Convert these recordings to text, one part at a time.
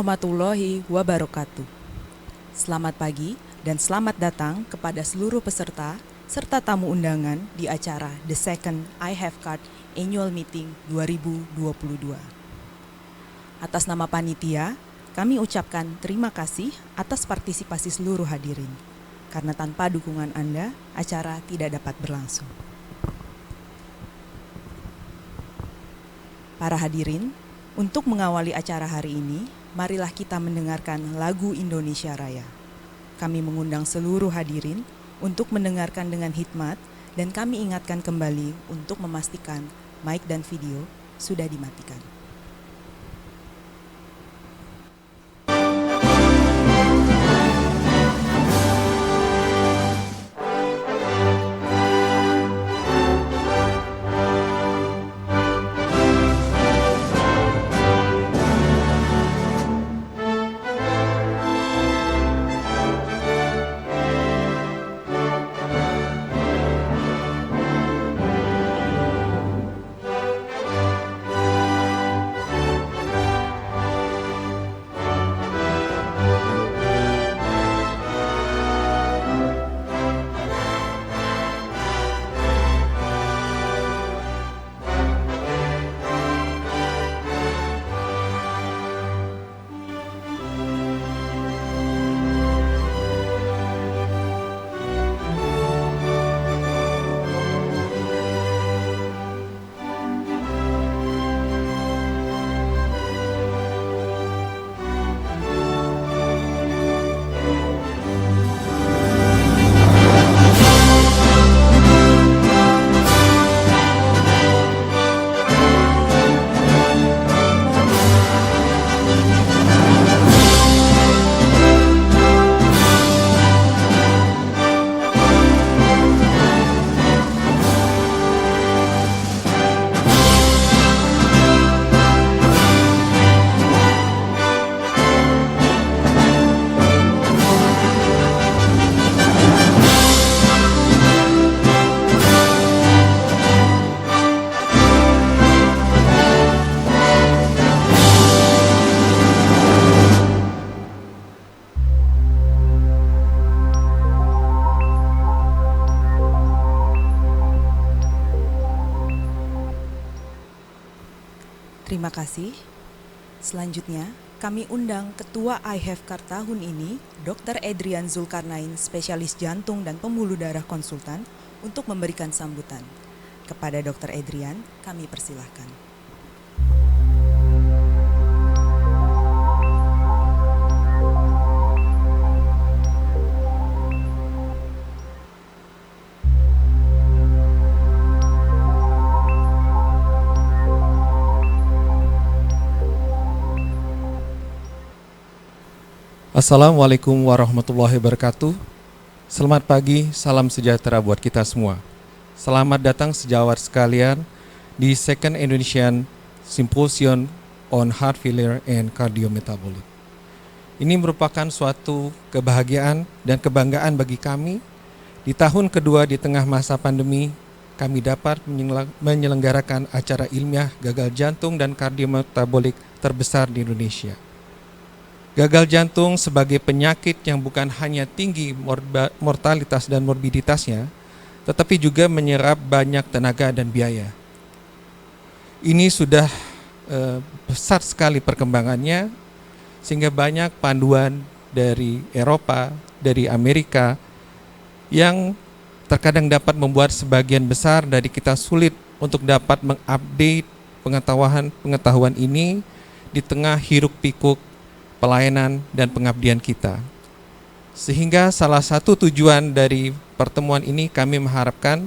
warahmatullahi wabarakatuh. Selamat pagi dan selamat datang kepada seluruh peserta serta tamu undangan di acara The Second I Have Card Annual Meeting 2022. Atas nama panitia, kami ucapkan terima kasih atas partisipasi seluruh hadirin. Karena tanpa dukungan Anda, acara tidak dapat berlangsung. Para hadirin, untuk mengawali acara hari ini, marilah kita mendengarkan lagu Indonesia Raya. Kami mengundang seluruh hadirin untuk mendengarkan dengan hikmat dan kami ingatkan kembali untuk memastikan mic dan video sudah dimatikan. Terima kasih. Selanjutnya, kami undang Ketua I Have Card tahun ini, Dr. Edrian Zulkarnain, spesialis jantung dan pembuluh darah konsultan, untuk memberikan sambutan. Kepada Dr. Edrian, kami persilahkan. Assalamualaikum warahmatullahi wabarakatuh. Selamat pagi, salam sejahtera buat kita semua. Selamat datang sejawat sekalian di Second Indonesian Symposium on Heart Failure and Cardiometabolic. Ini merupakan suatu kebahagiaan dan kebanggaan bagi kami. Di tahun kedua di tengah masa pandemi, kami dapat menyelenggarakan acara ilmiah gagal jantung dan kardiometabolic terbesar di Indonesia. Gagal jantung sebagai penyakit yang bukan hanya tinggi mortalitas dan morbiditasnya, tetapi juga menyerap banyak tenaga dan biaya. Ini sudah besar sekali perkembangannya, sehingga banyak panduan dari Eropa, dari Amerika, yang terkadang dapat membuat sebagian besar dari kita sulit untuk dapat mengupdate pengetahuan ini di tengah hiruk-pikuk pelayanan dan pengabdian kita. Sehingga salah satu tujuan dari pertemuan ini kami mengharapkan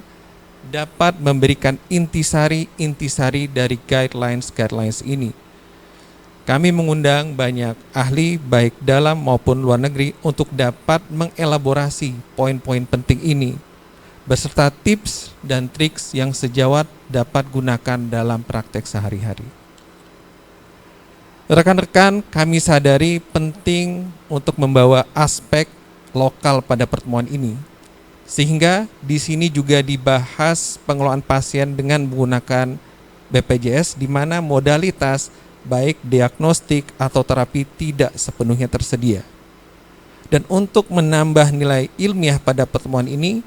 dapat memberikan intisari dari guidelines ini. Kami mengundang banyak ahli baik dalam maupun luar negeri untuk dapat mengelaborasi poin-poin penting ini beserta tips dan triks yang sejawat dapat gunakan dalam praktek sehari-hari. Rekan-rekan, kami sadari penting untuk membawa aspek lokal pada pertemuan ini, sehingga di sini juga dibahas pengelolaan pasien dengan menggunakan BPJS, di mana modalitas baik diagnostik atau terapi tidak sepenuhnya tersedia. Dan untuk menambah nilai ilmiah pada pertemuan ini,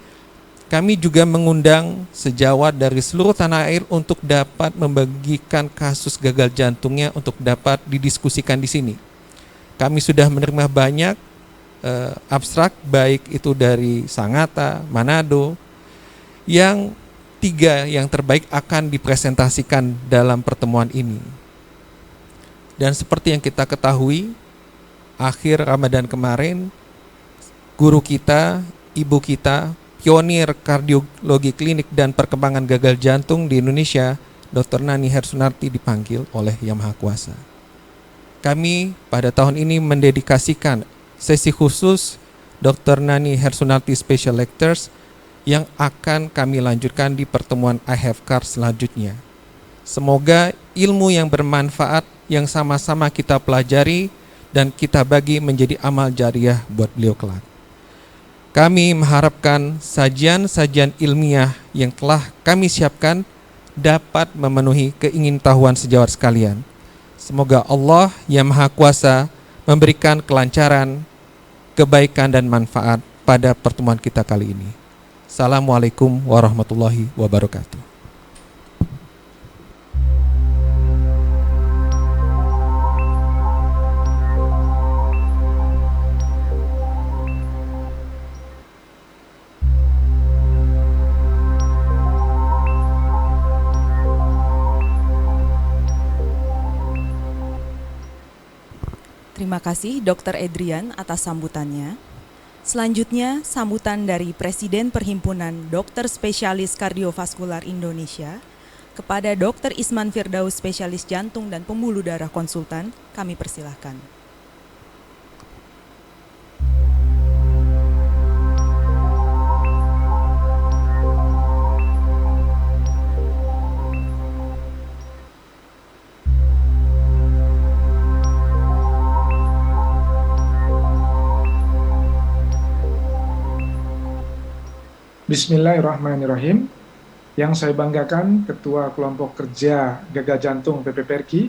kami juga mengundang sejawat dari seluruh tanah air untuk dapat membagikan kasus gagal jantungnya untuk dapat didiskusikan di sini. Kami sudah menerima banyak abstrak, baik itu dari Sangatta, Manado, yang 3 yang terbaik akan dipresentasikan dalam pertemuan ini. Dan seperti yang kita ketahui, akhir Ramadan kemarin, guru kita, ibu kita, pionir kardiologi klinik dan perkembangan gagal jantung di Indonesia, Dr. Nani Hersunarti dipanggil oleh Yang Maha Kuasa. Kami pada tahun ini mendedikasikan sesi khusus Dr. Nani Hersunarti Special Lectures yang akan kami lanjutkan di pertemuan I Have Card selanjutnya. Semoga ilmu yang bermanfaat yang sama-sama kita pelajari dan kita bagi menjadi amal jariah buat beliau kelak. Kami mengharapkan sajian-sajian ilmiah yang telah kami siapkan dapat memenuhi keingintahuan sejawat sekalian. Semoga Allah yang Maha Kuasa memberikan kelancaran, kebaikan dan manfaat pada pertemuan kita kali ini. Assalamualaikum warahmatullahi wabarakatuh. Terima kasih Dr. Edrian atas sambutannya. Selanjutnya, sambutan dari Presiden Perhimpunan Dokter Spesialis Kardiovaskular Indonesia kepada Dr. Isman Firdaus, Spesialis Jantung dan Pembuluh Darah Konsultan, kami persilahkan. Bismillahirrahmanirrahim. Yang saya banggakan Ketua Kelompok Kerja Gagal Jantung PPPRKI,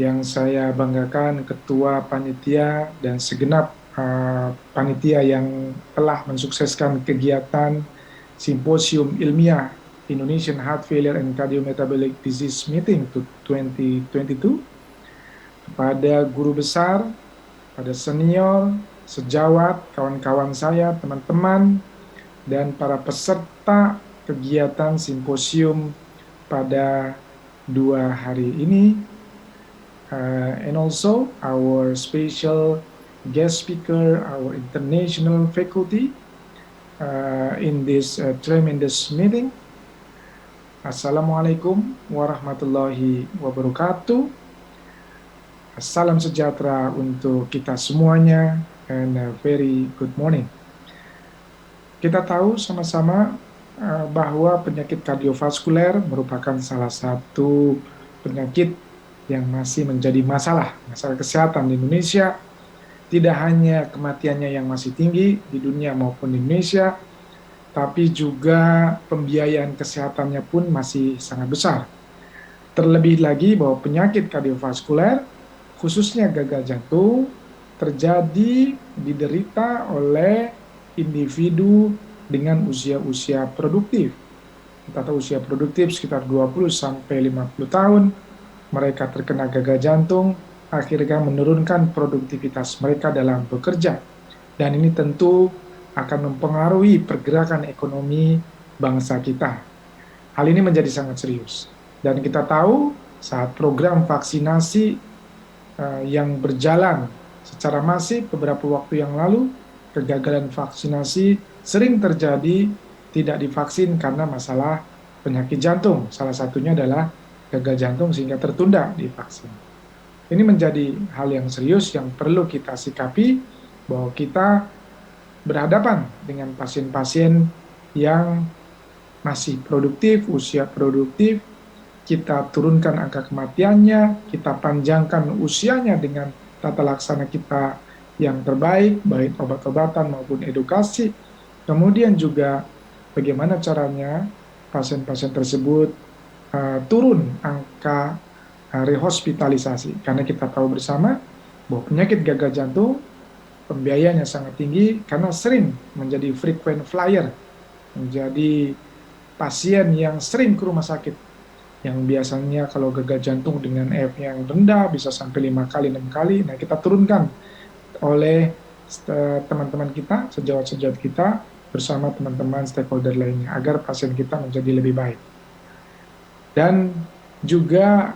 yang saya banggakan Ketua Panitia dan segenap panitia yang telah mensukseskan kegiatan Simposium Ilmiah Indonesian Heart Failure and Cardiometabolic Disease Meeting 2022, kepada guru besar, pada senior, sejawat, kawan-kawan saya, teman-teman, dan para peserta kegiatan simposium pada 2 hari ini, and also our special guest speaker, our international faculty in this tremendous meeting. Assalamualaikum warahmatullahi wabarakatuh. Salam sejahtera untuk kita semuanya, and a very good morning. Kita tahu sama-sama bahwa penyakit kardiovaskuler merupakan salah satu penyakit yang masih menjadi masalah kesehatan di Indonesia. Tidak hanya kematiannya yang masih tinggi di dunia maupun di Indonesia, tapi juga pembiayaan kesehatannya pun masih sangat besar. Terlebih lagi bahwa penyakit kardiovaskuler, khususnya gagal jantung, terjadi diderita oleh individu dengan usia-usia produktif. Kita tahu usia produktif sekitar 20-50 tahun, mereka terkena gagal jantung, akhirnya menurunkan produktivitas mereka dalam bekerja. Dan ini tentu akan mempengaruhi pergerakan ekonomi bangsa kita. Hal ini menjadi sangat serius. Dan kita tahu saat program vaksinasi yang berjalan secara masif beberapa waktu yang lalu, kegagalan vaksinasi sering terjadi tidak divaksin karena masalah penyakit jantung. Salah satunya adalah gagal jantung sehingga tertunda divaksin. Ini menjadi hal yang serius yang perlu kita sikapi, bahwa kita berhadapan dengan pasien-pasien yang masih produktif, usia produktif, kita turunkan angka kematiannya, kita panjangkan usianya dengan tata laksana kita yang terbaik, baik obat-obatan maupun edukasi. Kemudian juga bagaimana caranya pasien-pasien tersebut turun angka rehospitalisasi. Karena kita tahu bersama bahwa penyakit gagal jantung pembiayaannya sangat tinggi karena sering menjadi frequent flyer, menjadi pasien yang sering ke rumah sakit, yang biasanya kalau gagal jantung dengan F yang rendah bisa sampai 5 kali, 6 kali. Nah, kita turunkan oleh teman-teman kita, sejawat-sejawat kita, bersama teman-teman stakeholder lainnya, agar pasien kita menjadi lebih baik. Dan juga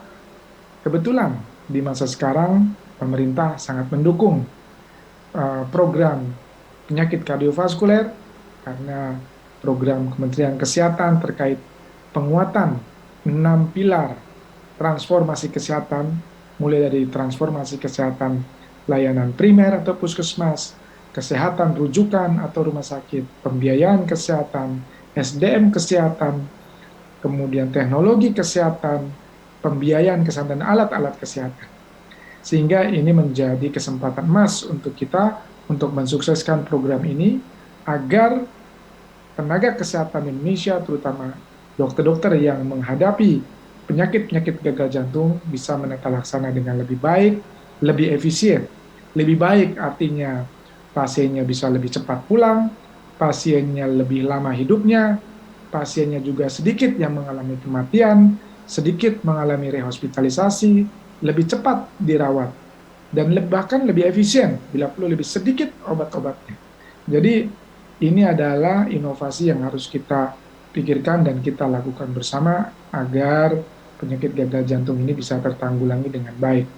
kebetulan di masa sekarang, pemerintah sangat mendukung program penyakit kardiovaskuler, karena program Kementerian Kesehatan terkait penguatan 6 pilar transformasi kesehatan, mulai dari transformasi kesehatan layanan primer atau puskesmas, kesehatan rujukan atau rumah sakit, pembiayaan kesehatan, SDM kesehatan, kemudian teknologi kesehatan, pembiayaan kesehatan, dan alat-alat kesehatan. Sehingga ini menjadi kesempatan emas untuk kita untuk mensukseskan program ini agar tenaga kesehatan Indonesia, terutama dokter-dokter yang menghadapi penyakit-penyakit gagal jantung, bisa menata laksana dengan lebih baik, lebih efisien. Lebih baik artinya pasiennya bisa lebih cepat pulang, pasiennya lebih lama hidupnya, pasiennya juga sedikit yang mengalami kematian, sedikit mengalami rehospitalisasi, lebih cepat dirawat, dan bahkan lebih efisien bila perlu lebih sedikit obat-obatnya. Jadi ini adalah inovasi yang harus kita pikirkan dan kita lakukan bersama agar penyakit gagal jantung ini bisa tertanggulangi dengan baik.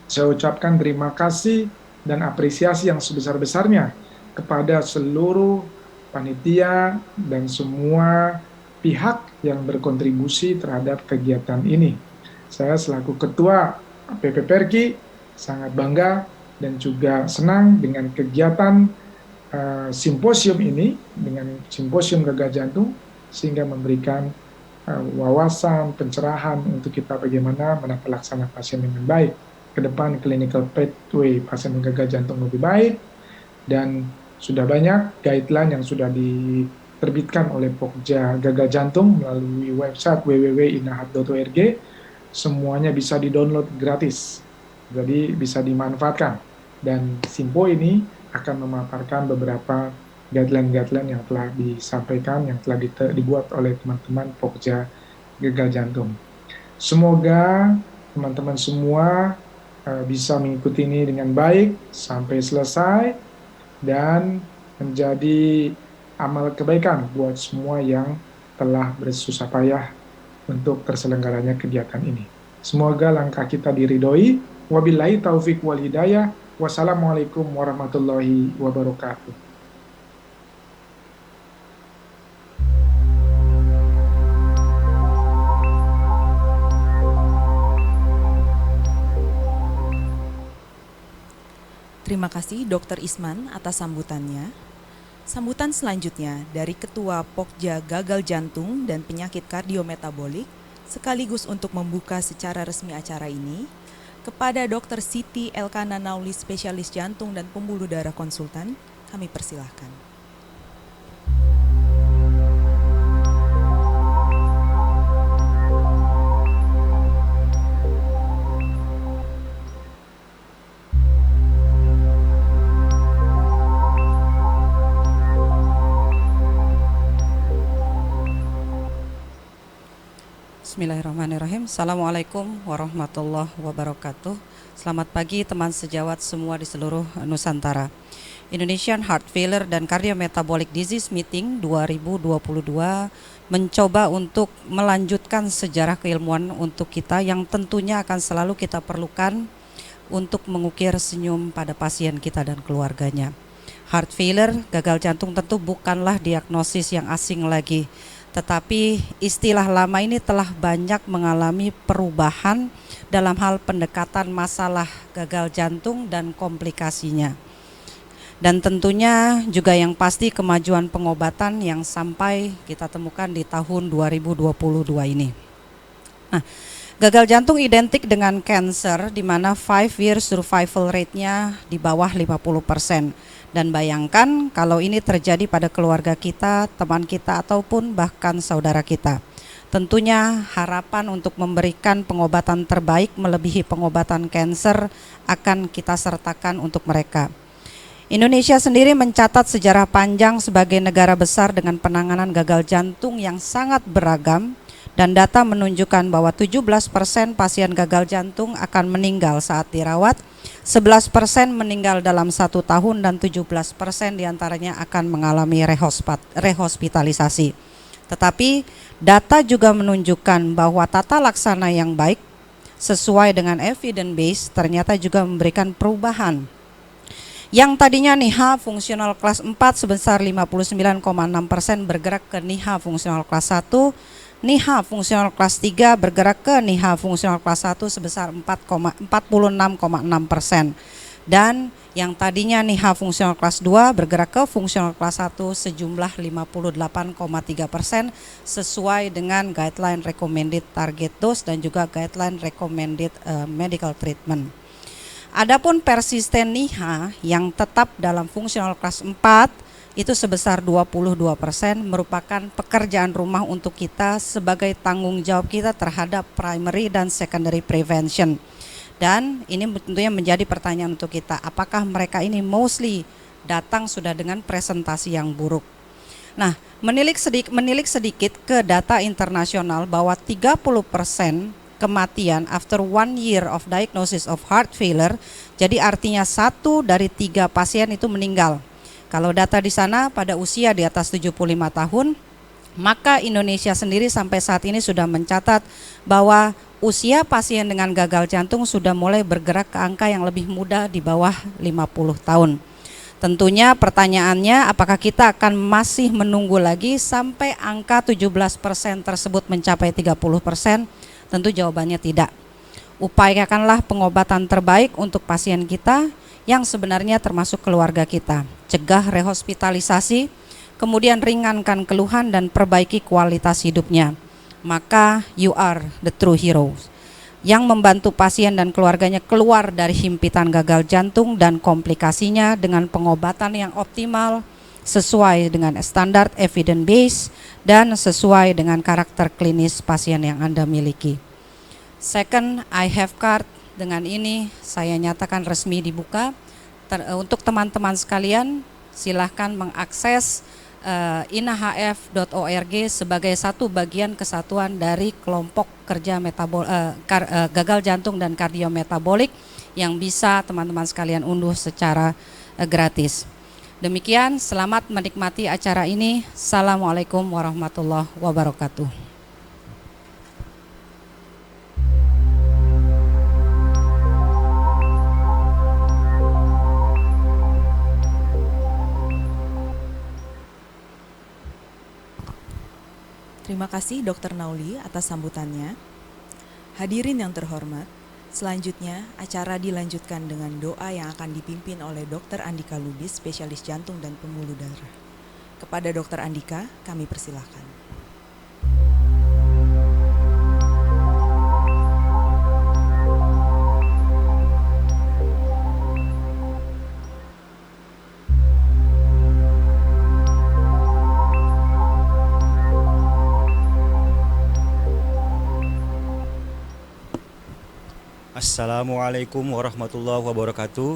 Saya ucapkan terima kasih dan apresiasi yang sebesar-besarnya kepada seluruh panitia dan semua pihak yang berkontribusi terhadap kegiatan ini. Saya selaku Ketua PPPRKI sangat bangga dan juga senang dengan kegiatan simposium ini, dengan simposium gagal jantung, sehingga memberikan wawasan, pencerahan untuk kita bagaimana menata laksana pasien dengan baik. Ke depan clinical pathway pasien gagal jantung lebih baik, dan sudah banyak guideline yang sudah diterbitkan oleh Pokja Gagal Jantung melalui website www.inahat.org. Semuanya bisa di-download gratis, jadi bisa dimanfaatkan. Dan Simpo ini akan memaparkan beberapa guideline-guideline yang telah disampaikan, yang telah dibuat oleh teman-teman Pokja Gagal Jantung. Semoga teman-teman semua bisa mengikuti ini dengan baik sampai selesai dan menjadi amal kebaikan buat semua yang telah bersusah payah untuk terselenggaranya kegiatan ini. Semoga langkah kita diridhoi. Wabillahi taufik wal hidayah. Wassalamualaikum warahmatullahi wabarakatuh. Terima kasih Dr. Isman atas sambutannya. Sambutan selanjutnya dari Ketua Pokja Gagal Jantung dan Penyakit Kardiometabolik, sekaligus untuk membuka secara resmi acara ini, kepada Dr. Siti Elkana Nauli, spesialis jantung dan pembuluh darah konsultan, kami persilahkan. Bismillahirrahmanirrahim. Assalamualaikum warahmatullahi wabarakatuh. Selamat pagi teman sejawat semua di seluruh Nusantara. Indonesian Heart Failure dan Cardiometabolic Disease Meeting 2022 mencoba untuk melanjutkan sejarah keilmuan untuk kita yang tentunya akan selalu kita perlukan untuk mengukir senyum pada pasien kita dan keluarganya. Heart failure, gagal jantung tentu bukanlah diagnosis yang asing lagi, tetapi istilah lama ini telah banyak mengalami perubahan dalam hal pendekatan masalah gagal jantung dan komplikasinya. Dan tentunya juga yang pasti kemajuan pengobatan yang sampai kita temukan di tahun 2022 ini. Nah, gagal jantung identik dengan cancer di mana 5-year survival rate-nya di bawah 50%. Dan bayangkan kalau ini terjadi pada keluarga kita, teman kita, ataupun bahkan saudara kita. Tentunya harapan untuk memberikan pengobatan terbaik melebihi pengobatan kanker akan kita sertakan untuk mereka. Indonesia sendiri mencatat sejarah panjang sebagai negara besar dengan penanganan gagal jantung yang sangat beragam, dan data menunjukkan bahwa 17% pasien gagal jantung akan meninggal saat dirawat, 11% meninggal dalam 1 tahun, dan 17% diantaranya akan mengalami rehospitalisasi. Tetapi data juga menunjukkan bahwa tata laksana yang baik sesuai dengan evidence base ternyata juga memberikan perubahan. Yang tadinya NIHA fungsional kelas 4 sebesar 59,6% bergerak ke NIHA fungsional kelas 1, NIHA fungsional kelas 3 bergerak ke NIHA fungsional kelas 1 sebesar 46,6%. Dan yang tadinya NIHA fungsional kelas 2 bergerak ke fungsional kelas 1 sejumlah 58,3% sesuai dengan guideline recommended target dose dan juga guideline recommended medical treatment. Adapun persisten NIHA yang tetap dalam fungsional kelas 4 itu sebesar 22% merupakan pekerjaan rumah untuk kita sebagai tanggung jawab kita terhadap primary dan secondary prevention. Dan ini tentunya menjadi pertanyaan untuk kita, apakah mereka ini mostly datang sudah dengan presentasi yang buruk. Nah, menilik sedikit ke data internasional bahwa 30% kematian after 1 year of diagnosis of heart failure, jadi artinya 1 dari 3 pasien itu meninggal. Kalau data di sana pada usia di atas 75 tahun, maka Indonesia sendiri sampai saat ini sudah mencatat bahwa usia pasien dengan gagal jantung sudah mulai bergerak ke angka yang lebih muda di bawah 50 tahun. Tentunya pertanyaannya, apakah kita akan masih menunggu lagi sampai angka 17% tersebut mencapai 30%? Tentu jawabannya tidak. Upayakanlah pengobatan terbaik untuk pasien kita yang sebenarnya termasuk keluarga kita. Cegah rehospitalisasi, kemudian ringankan keluhan dan perbaiki kualitas hidupnya. Maka you are the true heroes yang membantu pasien dan keluarganya keluar dari himpitan gagal jantung dan komplikasinya dengan pengobatan yang optimal sesuai dengan standar evidence base dan sesuai dengan karakter klinis pasien yang Anda miliki. Second, I have card. Dengan ini saya nyatakan resmi dibuka. Untuk teman-teman sekalian, silahkan mengakses inahf.org sebagai satu bagian kesatuan dari kelompok kerja gagal jantung dan kardiometabolik yang bisa teman-teman sekalian unduh secara gratis. Demikian, selamat menikmati acara ini. Assalamualaikum warahmatullahi wabarakatuh. Terima kasih Dr. Nauli atas sambutannya. Hadirin yang terhormat, selanjutnya acara dilanjutkan dengan doa yang akan dipimpin oleh Dr. Andika Lubis, spesialis jantung dan pembuluh darah. Kepada Dr. Andika, kami persilahkan. Assalamualaikum warahmatullahi wabarakatuh.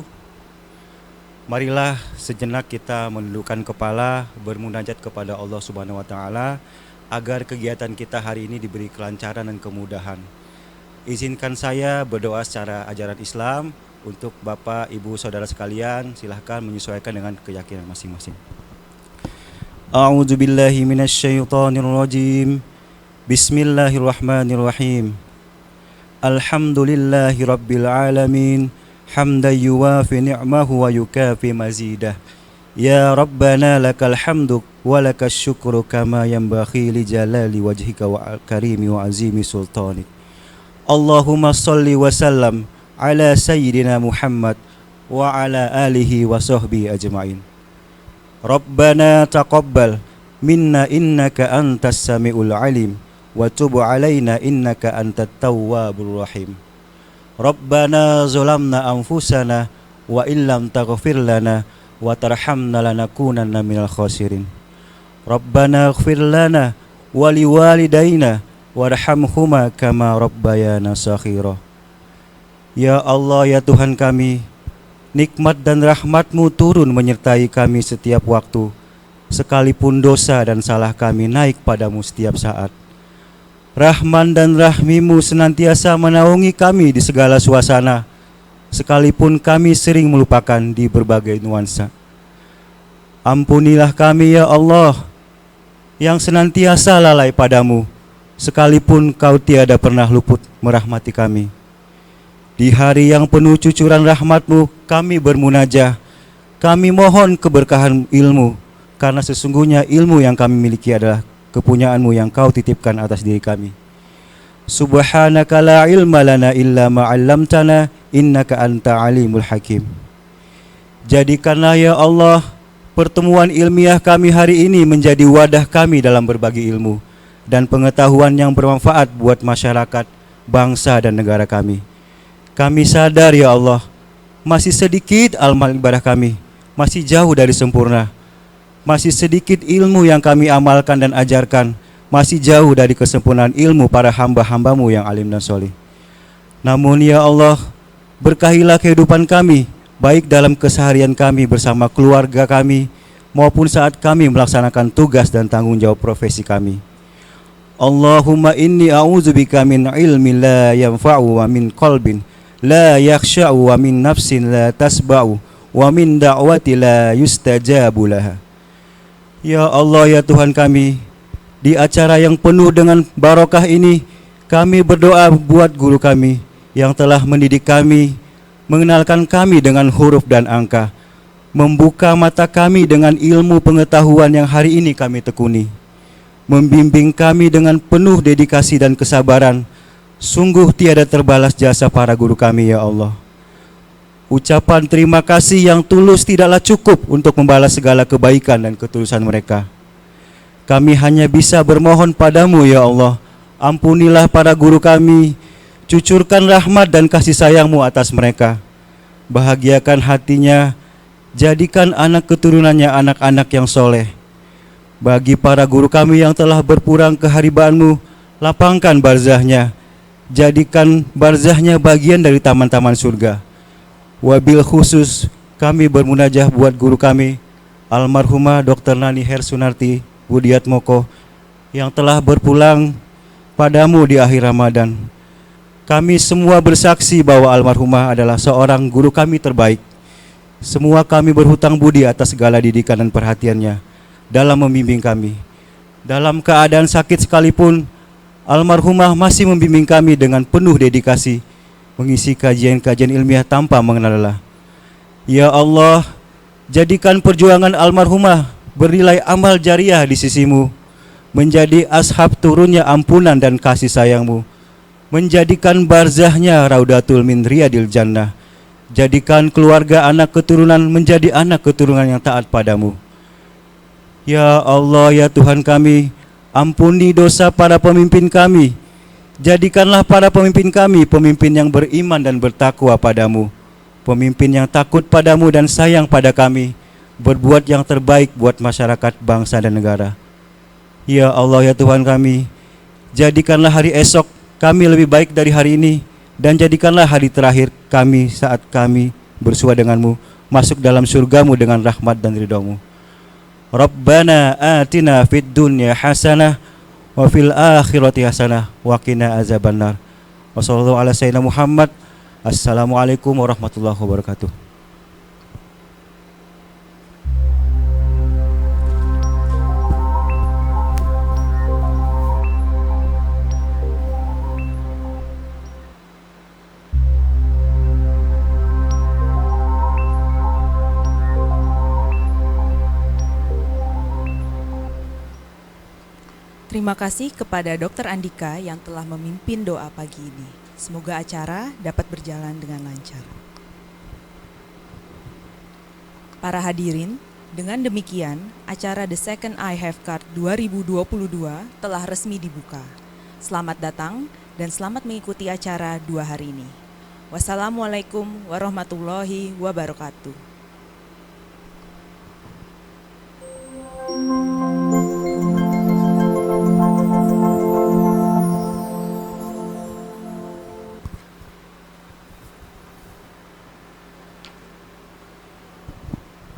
Marilah sejenak kita menundukkan kepala, bermunajat kepada Allah Subhanahu wa taala agar kegiatan kita hari ini diberi kelancaran dan kemudahan. Izinkan saya berdoa secara ajaran Islam untuk Bapak, Ibu, Saudara sekalian, silahkan menyesuaikan dengan keyakinan masing-masing. A'udzubillahi minasyaitonirrajim. Bismillahirrahmanirrahim. Alhamdulillahi Rabbil Alamin, hamdan yuwafi ni'mahu wa yukafi mazidah. Ya Rabbana lakal hamdu wa lakas syukru kama yanbaghi li jalali wajhika wa karimi wa azimi sultanik. Allahumma salli wa sallam ala sayyidina Muhammad wa ala alihi wa sahbihi ajma'in. Rabbana taqabbal minna innaka antas sami'ul alim wa tub alaina innaka antat tawwabur rahim. Rabbana zalamna anfusana wa illam taghfir lana wa tarhamna lanakunanna minal khasirin. Rabbana ighfir lana wa liwalidayna warhamhuma kama rabbayana saghira. Ya Allah, ya Tuhan kami, nikmat dan rahmat-Mu turun menyertai kami setiap waktu, sekalipun dosa dan salah kami naik padamu setiap saat. Rahman dan rahmi-Mu senantiasa menaungi kami di segala suasana, sekalipun kami sering melupakan di berbagai nuansa. Ampunilah kami ya Allah, yang senantiasa lalai padamu, sekalipun Kau tiada pernah luput merahmati kami. Di hari yang penuh cucuran rahmat-Mu, kami bermunajah, kami mohon keberkahan ilmu, karena sesungguhnya ilmu yang kami miliki adalah kepunyaan-Mu yang Kau titipkan atas diri kami. Subhanaka la ilma lana illa ma 'allamtana innaka anta alimul hakim. Jadikanlah ya Allah pertemuan ilmiah kami hari ini menjadi wadah kami dalam berbagi ilmu dan pengetahuan yang bermanfaat buat masyarakat, bangsa dan negara kami. Kami sadar ya Allah, masih sedikit amal ibadah kami, masih jauh dari sempurna. Masih sedikit ilmu yang kami amalkan dan ajarkan, masih jauh dari kesempurnaan ilmu para hamba-hamba-Mu yang alim dan soleh. Namun ya Allah, berkahilah kehidupan kami, baik dalam keseharian kami bersama keluarga kami, maupun saat kami melaksanakan tugas dan tanggung jawab profesi kami. Allahumma inni a'udzubika min ilmin la yanfa'u wa min qalbin la yakhsha'u wa min nafsin la tasba'u wa min da'wati la yustajabu laha. Ya Allah, ya Tuhan kami, di acara yang penuh dengan barokah ini, kami berdoa buat guru kami yang telah mendidik kami, mengenalkan kami dengan huruf dan angka, membuka mata kami dengan ilmu pengetahuan yang hari ini kami tekuni, membimbing kami dengan penuh dedikasi dan kesabaran. Sungguh tiada terbalas jasa para guru kami ya Allah. Ucapan terima kasih yang tulus tidaklah cukup untuk membalas segala kebaikan dan ketulusan mereka. Kami hanya bisa bermohon padamu ya Allah, ampunilah para guru kami, cucurkan rahmat dan kasih sayang-Mu atas mereka. Bahagiakan hatinya, jadikan anak keturunannya anak-anak yang soleh. Bagi para guru kami yang telah berpulang ke hariban-Mu, lapangkan barzahnya, jadikan barzahnya bagian dari taman-taman surga. Wabil khusus kami bermunajah buat guru kami, almarhumah Dr. Nani Hersunarti Budiatmoko, yang telah berpulang padamu di akhir Ramadan. Kami semua bersaksi bahwa almarhumah adalah seorang guru kami terbaik. Semua kami berhutang budi atas segala didikan dan perhatiannya dalam membimbing kami. Dalam keadaan sakit sekalipun, almarhumah masih membimbing kami dengan penuh dedikasi, mengisi kajian-kajian ilmiah tanpa mengenal lelah. Ya Allah, jadikan perjuangan almarhumah bernilai amal jariah di sisi-Mu, menjadi ashab turunnya ampunan dan kasih sayang-Mu, menjadikan barzahnya raudatul min riyadil jannah, jadikan keluarga anak keturunan menjadi anak keturunan yang taat padamu. Ya Allah, ya Tuhan kami, ampuni dosa para pemimpin kami. Jadikanlah para pemimpin kami pemimpin yang beriman dan bertakwa padamu, pemimpin yang takut padamu dan sayang pada kami, berbuat yang terbaik buat masyarakat, bangsa dan negara. Ya Allah, ya Tuhan kami, jadikanlah hari esok kami lebih baik dari hari ini, dan jadikanlah hari terakhir kami saat kami bersua denganmu, masuk dalam surgamu dengan rahmat dan ridhamu. Rabbana atina fid dunya hasanah wa fil akhirati hasanah wa qina azabannar. Wassallallahu ala sayyidina Muhammad. Assalamualaikum warahmatullahi wabarakatuh. Terima kasih kepada Dr. Andika yang telah memimpin doa pagi ini. Semoga acara dapat berjalan dengan lancar. Para hadirin, dengan demikian, acara The Second I Have Card 2022 telah resmi dibuka. Selamat datang dan selamat mengikuti acara 2 hari ini. Wassalamualaikum warahmatullahi wabarakatuh.